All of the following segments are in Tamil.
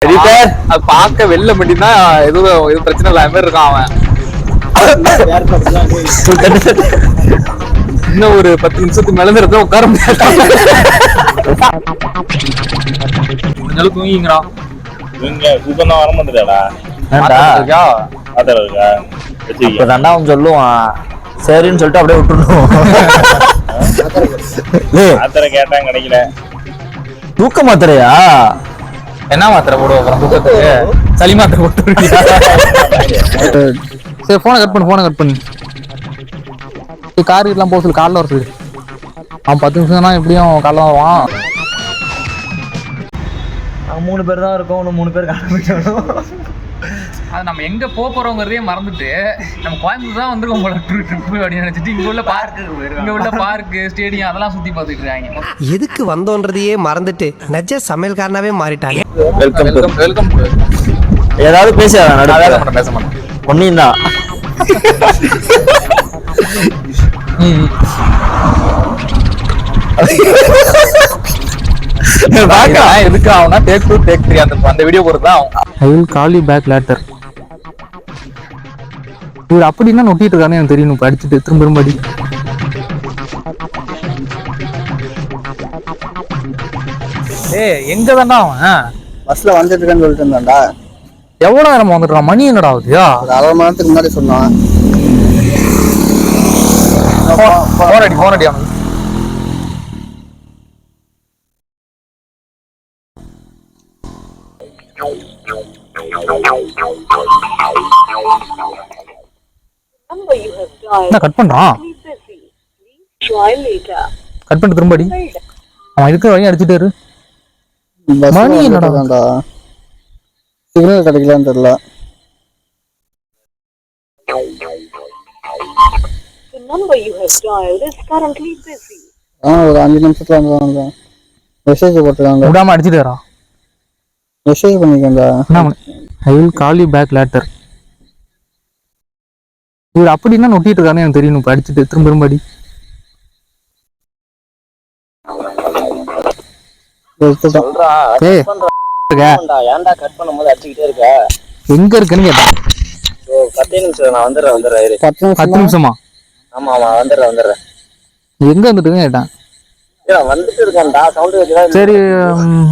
அது பார்க்க வெள்ள மட்டும்தான் எதுவும் பிரச்சனை இல்லாம மாதிரி இருக்கான் அவன். இன்னும் ஒரு 10 நிமிஷத்துக்கு மேல இடத்துல உட்கார முடியாது. முடிஞ்சாலும் தூங்கிங்கிறான். வர மாட்டேதாடா அவன் சொல்லுவான் சரின்னு சொல்லிட்டு அப்படியே விட்டுருவோம். மாத்திரை கேட்டான் கிடைக்கல. தூக்க மாத்திரையா? என்ன மாத்திரை போடுவோம் தூக்கத்துக்கு? சளி மாத்திரை போட்டு. சரி போனை கட் பண்ணு. கார் எல்லாம் போக சொல்லு, காலைல வர சொல்லு. அவன் 10 நிமிஷம் தான் எப்படியும் காலைல வருவான். 3 பேர் தான் இருக்கோம், 3 பேர் கிளம்பிட்டோம். அது நம்ம எங்க போறோங்கிறதே மறந்துட்டு நம்ம கோயம்புத்தூர் தான் வந்துருக்கோம் போல ட்ரிப் அப்படின்னு நினைச்சிட்டு இங்க உள்ள பார்க்கு ஸ்டேடியம் அதெல்லாம் சுத்தி பார்த்துட்டு இருக்காங்க. எதுக்கு வந்தோன்றதையே மறந்துட்டு நெஜ சமையல்காரனாவே மாறிட்டாங்க. வெல்கம். ஏதாவது பேச மாட்டேன் ஒன்னும் தான். எதுக்கு ஆகும்னா டேக் 2 டேக் 3 அந்த video Poruthan. I will call you back later. இவர் அப்படின்னா நொட்டிட்டு இருக்கானே எனக்கு தெரியும். படிச்சுட்டு திரும்ப அடி. எங்க தான்டா அவன் பஸ்ல வந்துட்டு இருக்கேன்னு சொல்லிட்டு இருந்தான்டா. எவ்வளவு நேரம் வந்துடுறான்? மணி என்னடா ஆகுதுயா? ஒரு அரை மணி நேரத்துக்கு முன்னாடி சொன்னான். போன் அடி அவனுக்கு. கட் பண்றான். கட் பண்ணிட்டு திரும்ப அடி. அவன் இருக்கிற வழியும் அடிச்சுட்டு இரு. மணி என்னடா சிக்னல் கிடைக்கலான்னு தெரியல. ஒரு 5 நிமிஷத்துல வந்து மெசேஜ் போட்டுருக்காங்க. விடாம அடிச்சுட்டு வரா. மெசேஜ் பண்ணிக்கங்க. I will call you back later. இவர் அப்படின்னா நொட்டிட்டு இருக்கானே எனக்கு தெரியும். அடிச்சுட்டு திரும்ப அடி. ஏன்டா கட் பண்ணும்போது அடிச்சுக்கிட்டே இருக்க? எங்க இருக்குன்னு கேட்டான். 10 நிமிஷம் நான் வந்துடுறேன். 10 நிமிஷமா? ஆமா வந்துடுறேன். எங்க வந்துட்டுன்னு கேட்டான். வந்துட்டு இருக்கேன்டா, சவுண்ட் கேக்குதா? சரி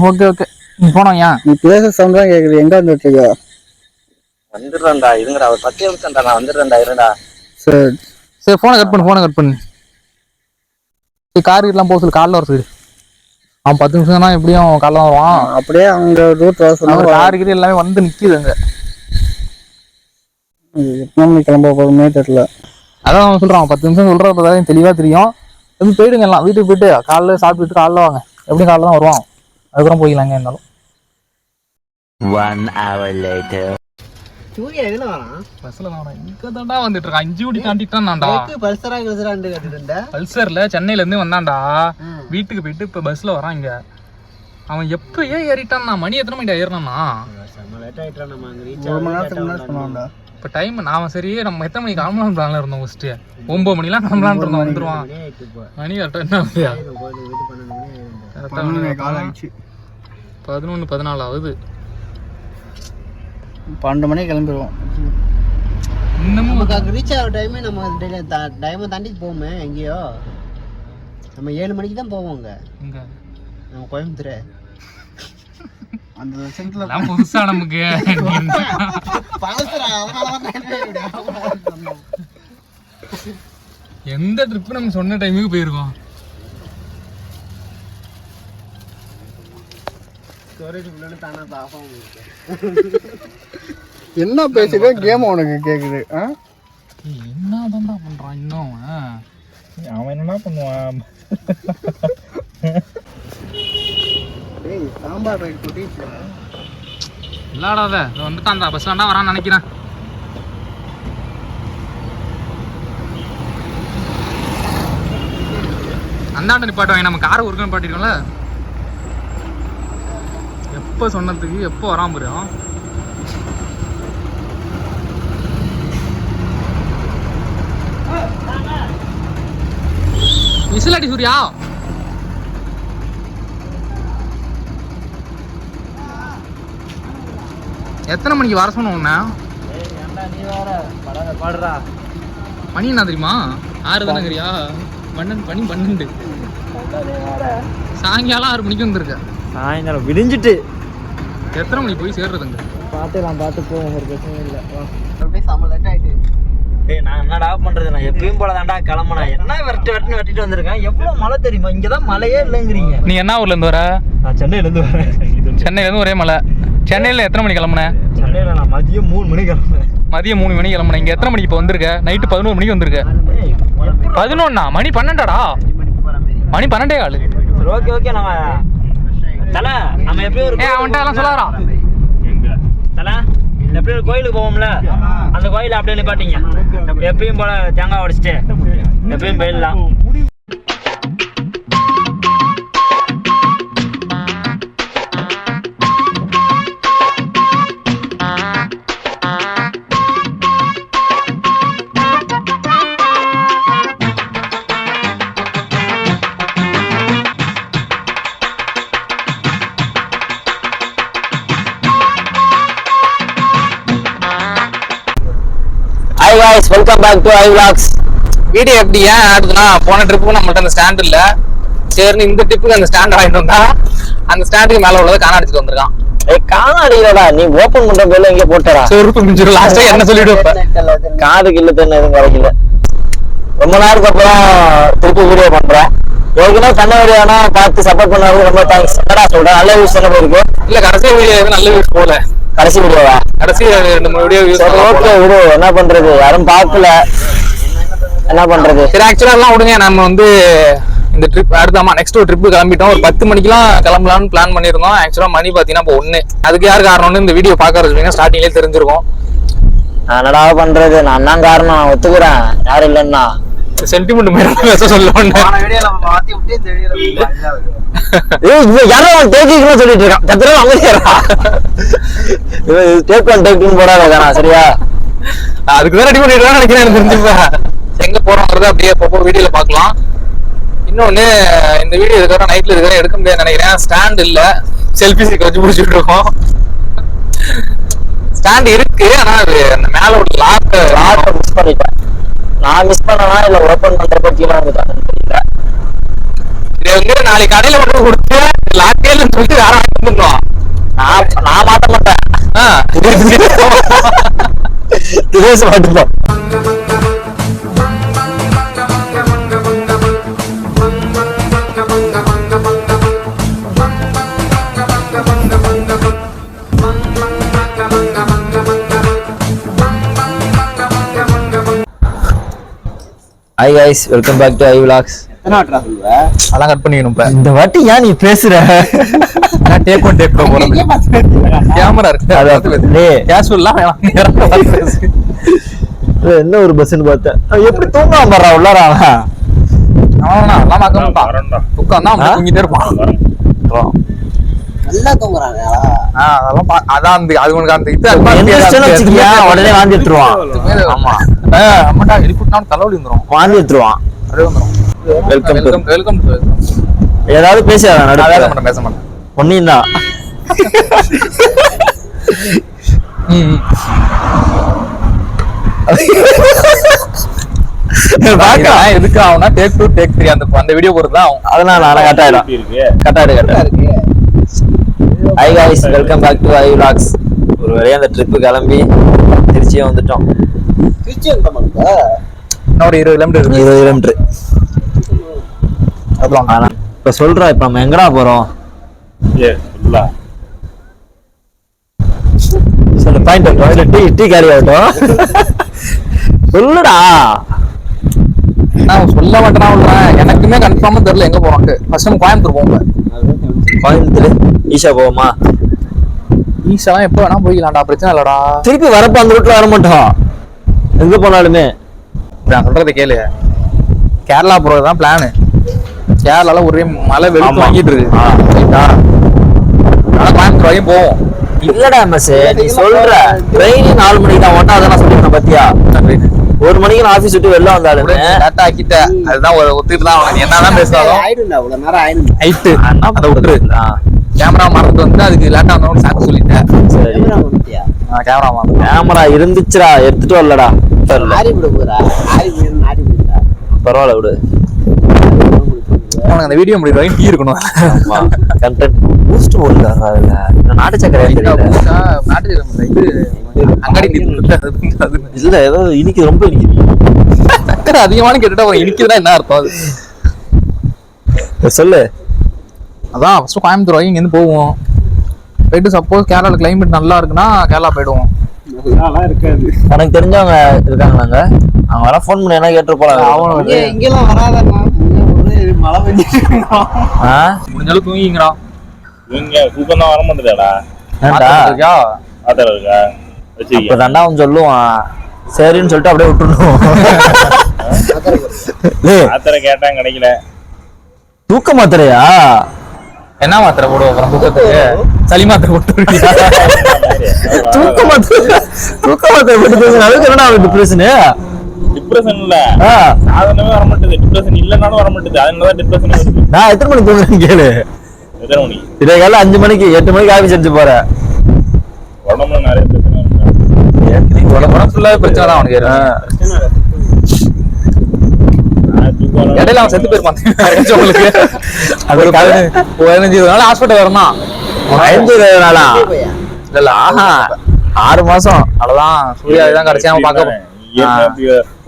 ஓகே நீ போனோம். ஏன் நீ பேச சவுண்ட் தான் கேக்குது. எங்க வந்துட்டு இருக்க? வந்துடுறேன்டா இருங்கடா, ஒரு 10 நிமிஷம்டா நான் வந்துடுறேன்டா இருடா. சரி போனை கட் பண்ணு. கார் எல்லாம் போக சொல்லு, காலைல வர சொல்லு. அவன் 10 நிமிஷம் தான் எப்படியும் காலைல வருவான். அப்படியே அவங்க ரூட் வர சொன்னாங்க. கார் எல்லாமே வந்து நிக்குது அங்க. எத்தனை கிளம்ப போறோமே தெரியல. அதான் அவன் சொல்றான் 10 நிமிஷம் சொல்றப்பதான் தெளிவா தெரியும். எப்படி போயிடுங்க எல்லாம் வீட்டுக்கு போயிட்டு காலைல சாப்பிட்டுட்டு காலைல வாங்க. எப்படி காலைல தான் வருவான். அதுக்கப்புறம் போய்க்கலாங்க இருந்தாலும். 1 hour later. சூர்யா எதுல வரான்? பஸ்ல தான் இங்க தான்டா வந்துட்டு இருக்கான். 5 கோடி தாண்டிட்டான்டா. பல்சராண்டு கட்டிட்டு பல்சர்ல சென்னையில இருந்து வந்தான்டா. வீட்டுக்கு போயிட்டு இப்ப பஸ்ல வரான் இங்க. அவன் எப்ப ஏறிட்டான்னா? மணி எத்தனை மணிக்கு ஏறினானா? ஒரு மணி நேரத்துக்கு முன்னாடி சொன்னான்டா. இப்ப டைம் நாம சரி நம்ம எத்தனை மணிக்கு கிளம்பலாம் பிளான்ல இருந்தோம். ஃபர்ஸ்ட் 9 மணிலாம் கிளம்பலான் இருந்தோம். வந்துருவான். மணி கரெக்டா என்ன ஆகுதுயா? 11:14 ஆகுது. 12 மணிக்கு கிளம்பிடுவோம். இன்னமும் ரீச் ஆகிற டைமே நம்ம டைமை தாண்டி போவோமே. எங்கேயோ நம்ம 7 மணிக்கு தான் போவோங்க. நம்ம கோயம்புத்தூர் அந்த சென்ட்ல புதுசா நமக்கு. எந்த ட்ரிப் நம்ம சொன்ன டைமுக்கு போயிருக்கோம். என்ன பேசுற? கேம் உனக்கு கேக்குது. என்னதான்டா பண்றான் இன்னும் அவன் என்ன பண்ணுவான்? சாம்பார் ரைட் போட்டு இல்லாடாத வந்துட்டான். பஸ் வேண்டா வரான்னு நினைக்கிறேன். அந்தாண்ட நிப்பாட்டுவாங்க. நம்ம காரை ஒருக்க நிப்பாட்டிருக்கோம்ல. எப்போ சொன்னதுக்கு எப்போ வராம போறோம். விசிலாடி சூர்யா. எத்தனை மணிக்கு வர சொன்னோம்னா நீ வேற பாடுறா. மணி என்ன தெரியுமா? 6 தானேங்கிறியா? பன்னெண்டு 12. சாயங்காலம் 6 மணிக்கு வந்திருக்க. சாயங்காலம் விடிஞ்சிட்டு எத்தனை மணிக்கு போய் சேர்றதுங்க? பார்த்து போவோம், ஒரு பிரச்சனை இல்லை. அப்படியே செம்ம லேட் ஆயிட்டு. டேய் நான் என்னடா பண்றது, நான் எப்பயும் போல தான்டா கிளம்புனேன். என்ன வெட்டிட்டு வந்திருக்கேன். எவ்வளவு மழை தெரியுமா? இங்கதான் மழையே இல்லைங்கிறீங்க. நீ என்ன ஊர்ல இருந்து வர? நான் சென்னையில இருந்து வரேன். சென்னையில இருந்து ஒரே மலை. சென்னையில எத்தனை மணிக்கு கிளம்புன? சென்னையில நான் மதியம் 3 மணிக்கு கிளம்புனேன். மதியம் 3 மணிக்கு கிளம்புன. இங்க எத்தனை மணிக்கு இப்போ வந்திருக்க? நைட்டு 11 மணிக்கு வந்திருக்க. 11 மணி 12டா? மணி 12:15. சரி ஓகே நம்ம தல நம்ம எப்பயும் ஒரு அவன்கிட்ட எல்லாம் சொல்லாரா? தல எப்பயும் ஒரு கோயிலுக்கு போவோம்ல, அந்த கோயில அப்படியே நிப்பாட்டிங்க. எப்பயும் போல தேங்காய் உடைச்சிட்டு எப்பயும் போயிடலாம். Hi guys, welcome back to iVlogs. Video எப்படி ஏன் ஆடுதுன்னா, போன ட்ரிப்புக்கு நம்மள்ட்ட அந்த ஸ்டாண்ட் இல்ல. சரி இந்த ட்ரிப்புக்கு அந்த ஸ்டாண்ட் வாங்கிட்டு வந்தா அந்த ஸ்டாண்டுக்கு மேல உள்ளதை காண அடிச்சுட்டு வந்திருக்கான். காணாடிடா, நீ ஓபன் பண்ற பேர்ல இங்க போட்டடா. செருப்பு மிஞ்சிரும். லாஸ்டா என்ன சொல்லிட்டு வைப்ப? காதுக்கு இல்ல தண்ணி எதுவும் கிடைக்கல. ரொம்ப நேரத்துக்கு அப்புறம் திருப்பி வீடியோ பண்றேன். ஏற்கனவே கண்ண வீடியோனா பார்த்து சப்போர்ட் பண்ணாரு, ரொம்ப தேங்க்ஸ். என்னடா சொல்றேன், நல்ல வியூஸ் தானே போயிருக்கு. இல்ல கடைசி வீடியோ எதுவும் நல்ல வியூஸ் போல. கடைசி வீடியோவா? கடைசி 2-3 வீடியோ வியூஸ். ஓகே விடு, என்ன பண்றது, யாரும் பார்க்கல, என்ன பண்றது. சரி ஆக்சுவலா எல்லாம் விடுங்க. நம்ம வந்து இந்த ட்ரிப் அடுத்தாமா நெக்ஸ்ட் ஒரு ட்ரிப்பு கிளம்பிட்டோம். ஒரு 10 மணிக்கெல்லாம் கிளம்பலாம்னு பிளான் பண்ணிருந்தோம். ஆக்சுவலா மணி பாத்தீங்கன்னா இப்போ 1. அதுக்கு யார் காரணம்னு இந்த வீடியோ பாக்குறது ஸ்டார்டிங்லேயே தெரிஞ்சிருக்கும். என்னடா பண்றது, நான் தான் காரணம், நான் ஒத்துக்கிறேன். யாரும் இல்லைன்னா சென்டிமெண்ட் பேச சொல்லுவேன். சொல்லிட்டு இருக்கான். போடாத சரியா? அதுக்குதான் ரெடி பண்ணிட்டு நினைக்கிறேன். எனக்கு தெரிஞ்சுப்பேன் எங்க போறோங்கிறத அப்படியே அப்பப்போ வீடியோல பாக்கலாம். இன்னொன்னு இந்த வீடியோ இதுக்காக நைட்ல இருக்கிற எடுக்க முடியாதுன்னு நினைக்கிறேன். ஸ்டாண்ட் இல்ல, செல்ஃபி ஸ்டிக் வச்சு பிடிச்சிட்டு இருக்கோம். ஸ்டாண்ட் இருக்கு, ஆனா அது அந்த மேல ஒரு லாக் மிஸ் பண்ணிட்டேன். நான் மிஸ் பண்ணனா இல்ல ஓபன் பண்றப்ப கீழே வந்துட்டாங்கன்னு தெரியல. இது வந்து நாளைக்கு கடையில கொண்டு கொடுத்து லாக்கேல்னு சொல்லிட்டு யாரும் வந்துடணும். நான் மாட்ட மாட்டேன். தினேஷ் மாட்டுப்போம். Hi guys, welcome back to iVlogs. அதெல்லாம் கட் பண்ணிக்கணும். இப்ப இந்த வாட்டி ஏன் நீ பேசுற? நான் டேக் ஒன் டேக் போறேன். கேமரா இருக்கு, அத டேய் கேஷுவலா என்ன ஒரு பஸ்ன்னு பார்த்தேன். எப்படி தூங்காம போறா உள்ளாரா? அவனா எல்லாம் பார்க்க மாட்டான். உட்கார்ந்தா அவன் தூங்கிட்டே இருப்பான். நல்லா தூங்குறாங்க. அதெல்லாம் அதான் அந்த அது உனக்கு அந்த இது வச்சுக்கியா உடனே வாந்தி எடுத்துருவான். ஆமா அம்மாடா எழுப்பிட்டான் தலைவலி வந்துரும். வாந்தி எடுத்துருவான். அதே வந்துரும். வெல்கம் டு ஏதாவது பேச மாட்டேன். ஒன்னும் தான். எதுக்கு ஆகும்னா டேக் 2 டேக் 3 அந்த வீடியோ போறதுதான் ஆகும். அதனால நான் கட்டாயிடும். Hi guys, welcome back to iVlogs. ஒரு வரையும் அந்த ட்ரிப்பு கிளம்பி திருச்சியே வந்துட்டோம். இன்னொரு 20 கிலோமீட்டர். 20 கிலோமீட்டர். இப்ப சொல்றா, இப்ப நம்ம எங்கடா போறோம்? சொல்லு பாயிண்ட். டீ கேரி ஆகட்டும். சொல்லுடா. நான் சொல்ல மாட்டேன்னா எனக்குமே கன்ஃபார்மா தெரியல எங்க போறோம். ஃபர்ஸ்ட் நம்ம கோயம்புத்தூர் போவோம். கோயம்புத்தூர் ஈஷா போவோமா? ஈஷாலாம் எப்போ வேணா போய்க்கலாம்டா, பிரச்சனை இல்லடா. திருப்பி வரப்ப அந்த ரூட்ல வர மாட்டோம். எங்க போனாலுமே நான் சொல்றதை கேளு. கேரளா போறதுதான் பிளானு. கேரளால ஒரே மழை வெளுத்து வாங்கிட்டு இருக்கு. ஆனா கோயம்புத்தூர் வரையும் போவோம். இல்லடா எம்எஸ், நீ சொல்ற ட்ரெயின் 4 மணிக்கு தான் ஓட்டா, அதெல்லாம் சொல்லிருந்தேன் பாத்தியா? 1 மணிக்கு நான் ஆபீஸ் விட்டு வெளில வந்தாலும் லேட்டா ஆக்கிட்ட. அதுதான் ஒத்துட்டு தான் என்னதான் பேசினாலும் ஆயிடும்ல, அவ்வளவு நேரம் ஆயிடும். ஹைட்டு அதை விட்டுரு. கேமரா மறந்து வந்து அதுக்கு லேட்டா வந்தோம்னு சாக்கு சொல்லிட்டேன். சரி கேமராமேன். கேமரா இருந்துச்சுடா, எடுத்துட்டு வரலடா. ஆரி விட போறா, ஆரி போயிரு, ஆரி போயிட்டா. பரவாயில்ல விடு. அவனுக்கு அந்த வீடியோ முடிக்கிற வரைக்கும் டீ இருக்கணும். கண்டென்ட் பூஸ்ட் போடுறா அதுல. நாட்டு சக்கரை தெரியல. நாட்டு இது அங்காடி டீ இல்ல ஏதோ இனிக்கு ரொம்ப இனிக்குது. சக்கரை அதிகமான கேட்டுட்டா இனிக்குதுன்னா என்ன அர்த்தம் அது? சொல்லு. அதான் ஃபர்ஸ்ட் கோயம்புத்தூர் வரைக்கும் இங்கேருந்து போவோம். போயிட்டு சப்போஸ் கேரளாவில் கிளைமேட் நல்லா இருக்குன்னா கேரளா போயிடுவோம். இருக்காது. எனக்கு தெரிஞ்சவங்க இருக்காங்களாங்க, அவங்க எல்லாம் ஃபோன் பண்ணி என்ன கேட்டு போலாம். இங்கெல்லாம் வராதண்ணா, மழை பெஞ்சிட்டு முடிஞ்ச அளவுக்கு தூங்கிங்கிறான். இவங்க தூக்கம் தான் வர மாட்டேதாடா. ஏன்டா ஆத்தர இருக்கா இப்ப தாண்டா அவன் சொல்லுவான், சரின்னு சொல்லிட்டு அப்படியே விட்டுருணும். ஆத்தர கேட்டான் கிடைக்கல. தூக்க மாத்திரையா? என்ன மாத்திரை போடுவோம் அப்புறம் தூக்கத்துக்கு? சளி மாத்திரை போட்டு தூக்க மாத்திரை போட்டு அதுக்கு என்னடா டிப்ரெஷனு? டிப்ரெஷன் இல்ல, சாதனமே வர மாட்டேது. டிப்ரெஷன் இல்லனாலும் வர மாட்டேது. அதனாலதான் டிப்ரெஷன் வருது. நான் எத்தனை மணிக்கு தூங்குறேன்னு கேளு. எத்தனை மணிக்கு? இதே காலைல 5 மணிக்கு 8 மணிக்கு ஆஃபீஸ் எடுத்து போறேன். உடம்புல நிறைய பிரச்சனை இருக்கு. உடம்பு ஃபுல்லாவே பிரச்சனை தான் அவனுக்கு. இடையில அவன் செத்து போயிருப்பான். அது ஒரு 15 நாள் ஹாஸ்பிட்டல் வரணும். 5 நாளா? இல்ல 6 மாசம் அவ்வளவுதான். சூர்யா இதான் கடைசியா அவன் பார்க்க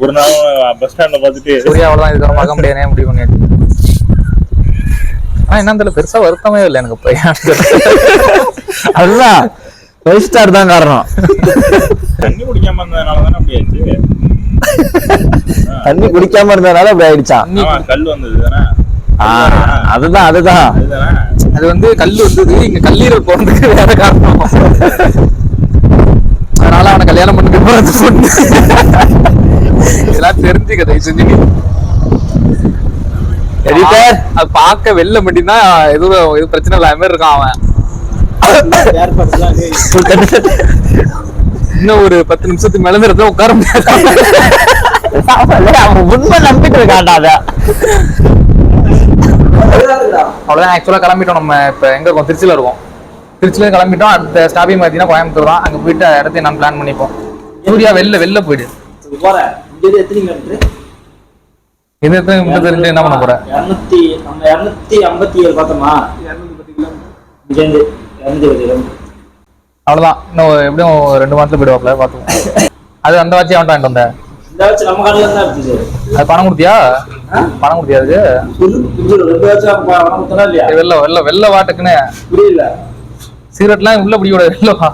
ஒரு நாள் பஸ் ஸ்டாண்ட்ல பாத்துட்டு சூர்யா அவ்வளவுதான் இதுக்கு பார்க்க முடியாதே முடிவு பண்ணிட்டு. ஆனா என்ன தெரியல, பெருசா வருத்தமே இல்லை எனக்கு. அதுதான் 5 ஸ்டார் தான் காரணம். தண்ணி குடிக்காம இருந்ததுனாலதானே அப்படி ஆயிடுச்சு. தண்ணி குடிக்காம இருந்ததுனால அப்படி ஆயிடுச்சா? கல் வந்தது தானே. அதுதான் அது வந்து கல் வந்தது, இங்க கல்லீரல் போறதுக்கு வேற காரணம். அதனால அவனை கல்யாணம் பண்ணிட்டு போறது பொண்ணு. இதெல்லாம் தெரிஞ்சுக்கதை செஞ்சு எடிட்டர் அது பார்க்க வெளில மட்டும்தான் எதுவும் இது பிரச்சனை இல்லாம மாதிரி இருக்கான் அவன். இன்னும் ஒரு 10 நிமிஷத்துக்கு மேல இடத்துல உட்கார முடியாது. அவன் உண்மை நம்பிட்டு இருக்காண்டா. அவ்வளவுதான். ஆக்சுவலா கிளம்பிட்டோம். நம்ம இப்ப எங்க இருக்கோம்? திருச்சியில இருக்கோம். திருச்சியில கிளம்பிட்டோம். அடுத்த ஸ்டாப்பிங் பார்த்தீங்கன்னா கோயம்புத்தூர் தான். அங்க போயிட்டு இடத்தையும் நான் பிளான் பண்ணிப்போம். சூர்யா வெளில போயிடு. இது எத்தனை தெரிஞ்சு என்ன பண்ண போற? 257 பார்த்தோமா? அவ்வளவுதான். இன்னும் எப்படியும் 2 மாசத்துல போயிடுவாப்ல பாத்துவோம். அது அந்த வாட்சி அவன்ட்டு வாங்கிட்டு வந்த. அது பணம் கொடுத்தியா? பணம் கொடுத்தியா? அதுக்கு வெள்ள வாட்டுக்குன்னு சிகரெட்லாம் உள்ள பிடிக்கூட வெள்ளவா?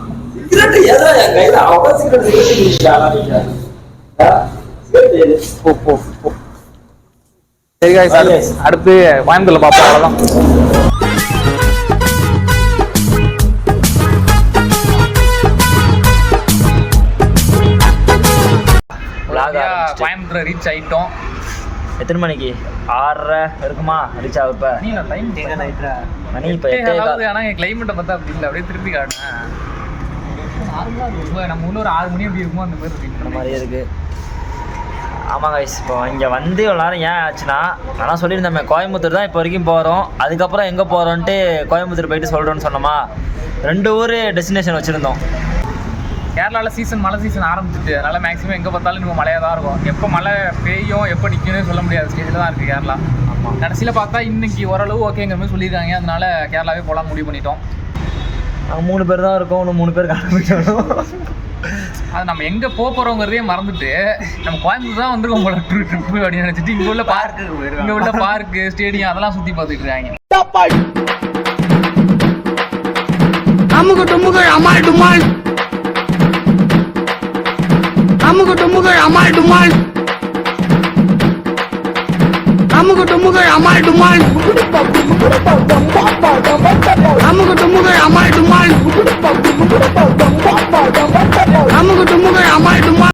சரி guys, அடுத்து கோயம்புத்தூர்ல பாப்போம். அவ்வளவுதான். கோயம்புத்தூர் ரீச் ஆயிட்டோம். எத்தனை மணிக்கு? 6:30 இருக்குமா ரீச் ஆகுப்ப? மணி இப்ப 8. ஆனா கிளைமேட்டை பார்த்தா அப்படி இல்லை, அப்படியே திருப்பி காட்டுறேன். நம்ம இன்னொரு 6 மணி எப்படி இருக்குமோ அந்த மாதிரி இருக்கு. ஆமாம் கைஸ், இப்போ இங்கே வந்து இவ்வளோ நேரம் ஏன் ஆச்சுன்னா, நான் சொல்லியிருந்தேன் கோயம்புத்தூர் தான் இப்போ வரைக்கும் போகிறோம், அதுக்கப்புறம் எங்கே போகிறோன்ட்டு கோயம்புத்தூர் போயிட்டு சொல்கிறோன்னு சொன்னோமா. 2 ஊர் டெஸ்டினேஷன் வச்சுருந்தோம். கேரளாவில் மழை சீசன் ஆரம்பிச்சிட்டு, அதனால் மேக்ஸிமம் எங்கே பார்த்தாலும் நம்ம மழையாக தான் இருக்கும். எப்போ மழை பெய்யும் எப்போ நிற்கணும்னு சொல்ல முடியாத ஸ்டேஜில் தான் இருக்குது கேரளா. ஆமாம், கடைசியில் பார்த்தா இன்னைக்கு ஓரளவு ஓகேங்கிற மாதிரி சொல்லியிருக்காங்க. அதனால கேரளாவே போகலாம் முடிவு பண்ணிட்டோம். நாங்கள் 3 பேர் தான் இருக்கோம், இன்னும் 3 பேர் கிளம்பிட்டோம். அது நம்ம எங்கே போகிறோங்கிறதே மறந்துட்டு நம்ம கோயம்புத்தூர் தான் வந்துருக்கோம் போல ட்ரிப்பு அப்படின்னு நினச்சிட்டு இங்கே உள்ள பார்க்கு ஸ்டேடியம் அதெல்லாம் சுற்றி பார்த்துட்டு இருக்காங்க. அமுகு டுமுகள் அமால் டுமால், அமுகு டுமுகள் அமால் டுமால், அமுகு டுமுகள் அமால் டுமால், அமுகு டுமுகள் அமால் டுமால்.